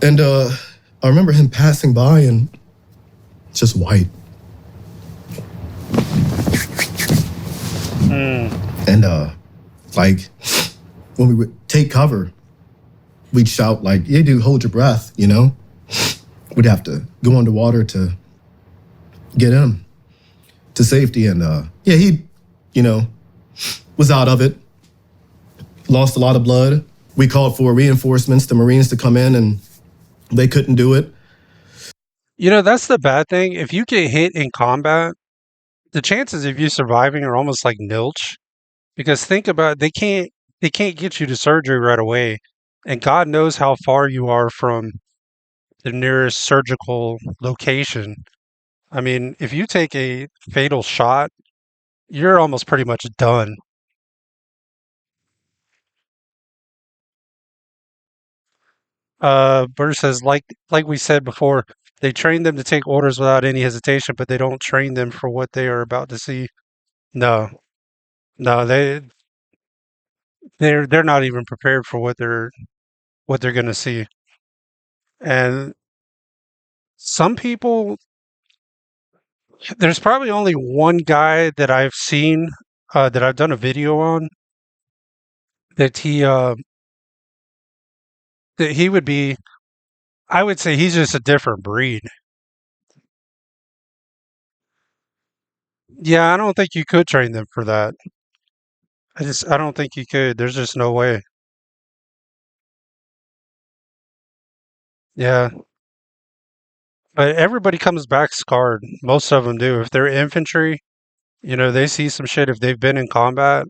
And I remember him passing by and just white. And like when we would take cover, we'd shout like, "Yeah, dude, hold your breath," you know? We'd have to go underwater to get him to safety. And yeah, he, you know, was out of it. Lost a lot of blood. We called for reinforcements, the Marines to come in, and they couldn't do it. You know, that's the bad thing. If you get hit in combat, the chances of you surviving are almost like nilch. Because think about it, they can't get you to surgery right away. And God knows how far you are from the nearest surgical location. I mean, if you take a fatal shot, you're almost pretty much done. Burr says, like we said before, they train them to take orders without any hesitation, but they don't train them for what they are about to see. No, no, they're not even prepared for what they're going to see. And some people, there's probably only one guy that I've seen that I've done a video on that he would be. I would say he's just a different breed. Yeah, I don't think you could train them for that. I don't think you could. There's just no way. Yeah, but everybody comes back scarred. Most of them do. If they're infantry, they see some shit. If they've been in combat,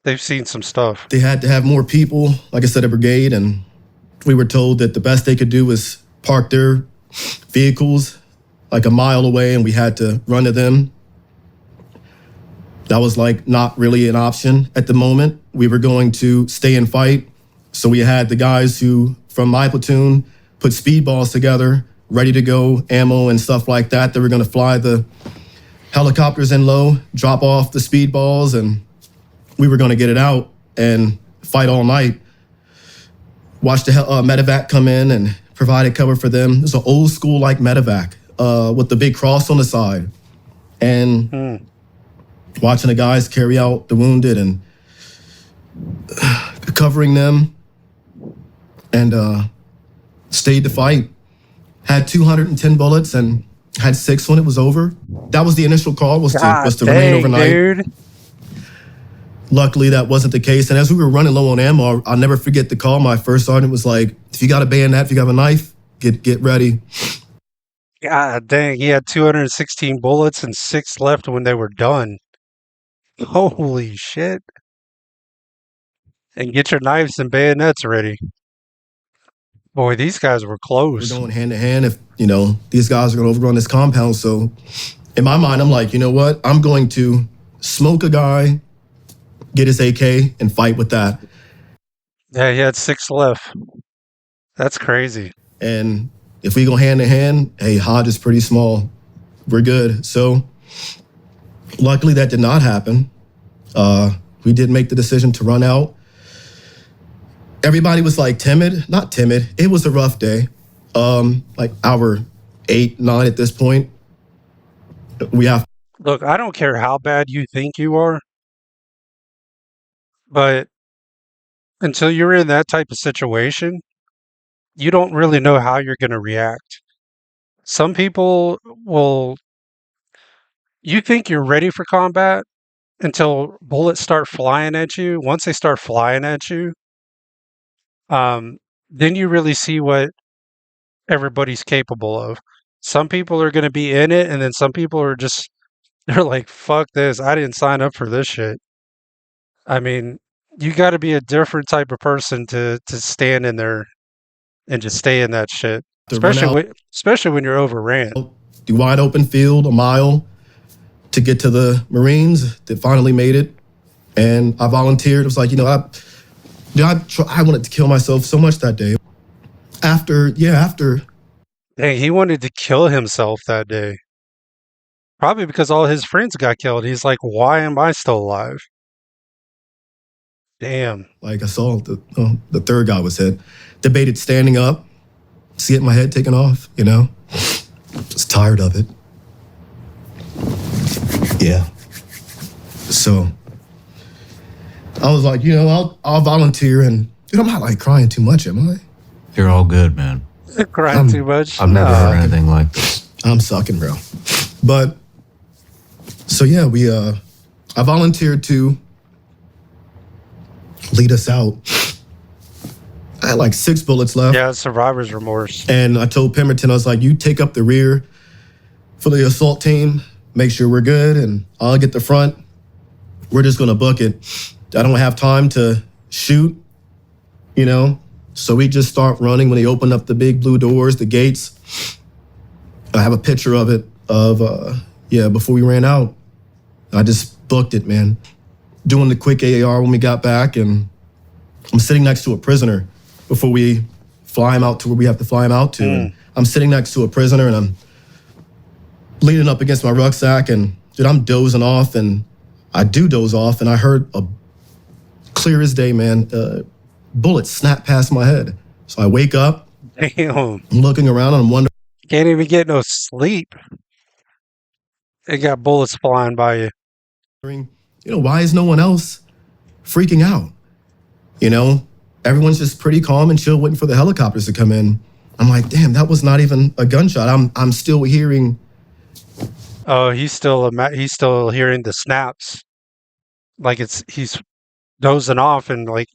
they've seen some stuff. They had to have more people, like I said, a brigade, and we were told that the best they could do was park their vehicles like a mile away, and we had to run to them. That was like not really an option at the moment. We were going to stay and fight. So we had the guys who, from my platoon, put speedballs together, ready to go, ammo and stuff like that. They were going to fly the helicopters in low, drop off the speedballs, and we were going to get it out and fight all night. Watch the medevac come in and provided cover for them. It was an old school like medevac with the big cross on the side. And watching the guys carry out the wounded and covering them, and stayed to fight. Had 210 bullets and had 6 when it was over. That was the initial call, was to remain overnight. Dude. Luckily, that wasn't the case. And as we were running low on ammo, I'll never forget the call. My first sergeant was like, "If you got a bayonet, if you got a knife, get ready." God dang, he had 216 bullets and 6 left when they were done. Holy shit. And get your knives and bayonets ready. Boy, these guys were close. We're going hand to hand if, these guys are going to overrun this compound. So in my mind, I'm like, you know what? I'm going to smoke a guy, get his AK, and fight with that. Yeah, he had 6 left. That's crazy. And if we go hand to hand, hey, Hodge is pretty small. We're good. So luckily that did not happen. We did make the decision to run out. Everybody was like timid, not timid. It was a rough day. Like hour 8, 9 at this point. Look, I don't care how bad you think you are, but until you're in that type of situation, you don't really know how you're going to react. Some people you think you're ready for combat until bullets start flying at you. Once they start flying at you, then you really see what everybody's capable of. Some people are going to be in it, and then some people are they're like, fuck this. I didn't sign up for this shit. I mean, you got to be a different type of person to stand in there and just stay in that shit. Especially when you're overran. The wide open field, a mile to get to the Marines that finally made it. And I volunteered. It was like, I wanted to kill myself so much that day. After. Dang, he wanted to kill himself that day. Probably because all his friends got killed. He's like, why am I still alive? Damn. Like I saw the third guy was hit. Debated standing up just getting my head taken off, you know? Just tired of it. Yeah. So I was like, you know, I'll volunteer, and dude, I'm not like crying too much, am I? You're all good, man. Crying too much. I've never heard anything like this. I'm sucking, bro. But so yeah, I volunteered to lead us out. I had like 6 bullets left. Yeah, survivor's remorse. And I told Pemberton, I was like, you take up the rear for the assault team, make sure we're good, and I'll get the front. We're just gonna book it. I don't have time to shoot, you know? So we just start running when they open up the big blue doors, the gates. I have a picture of it, before we ran out. I just booked it, man. Doing the quick AAR when we got back, and I'm sitting next to a prisoner before we fly him out to where we have to fly him out to. And I'm sitting next to a prisoner, and I'm leaning up against my rucksack, and dude, I'm dozing off, and I do doze off, and I heard a clear as day, man, bullet snap past my head. So I wake up, Damn. I'm looking around, and I'm wondering, Can't even get no sleep. It got bullets flying by you. you know, why is no one else freaking out? You know, everyone's just pretty calm and chill, waiting for the helicopters to come in. I'm like, damn, that was not even a gunshot. I'm still hearing. Oh, he's still hearing the snaps. Like he's dozing off and like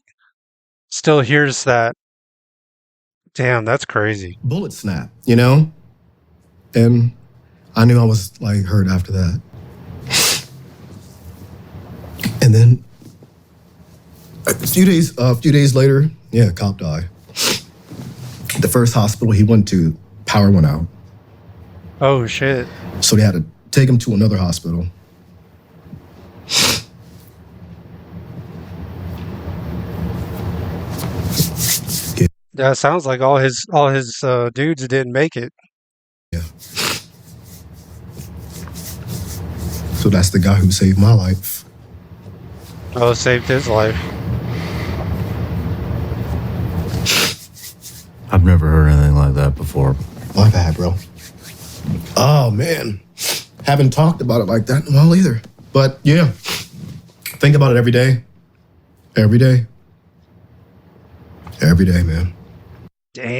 still hears that. Damn, that's crazy. Bullet snap, you know? And I knew I was like hurt after that. And then a few days later, yeah, cop died. The first hospital he went to, power went out. Oh shit. So they had to take him to another hospital. Yeah, it sounds like all his dudes didn't make it. Yeah. So that's the guy who saved my life. Oh, saved his life. I've never heard anything like that before. My bad, bro. Oh, man. Haven't talked about it like that in a while either. But yeah, think about it every day. Every day. Every day, man.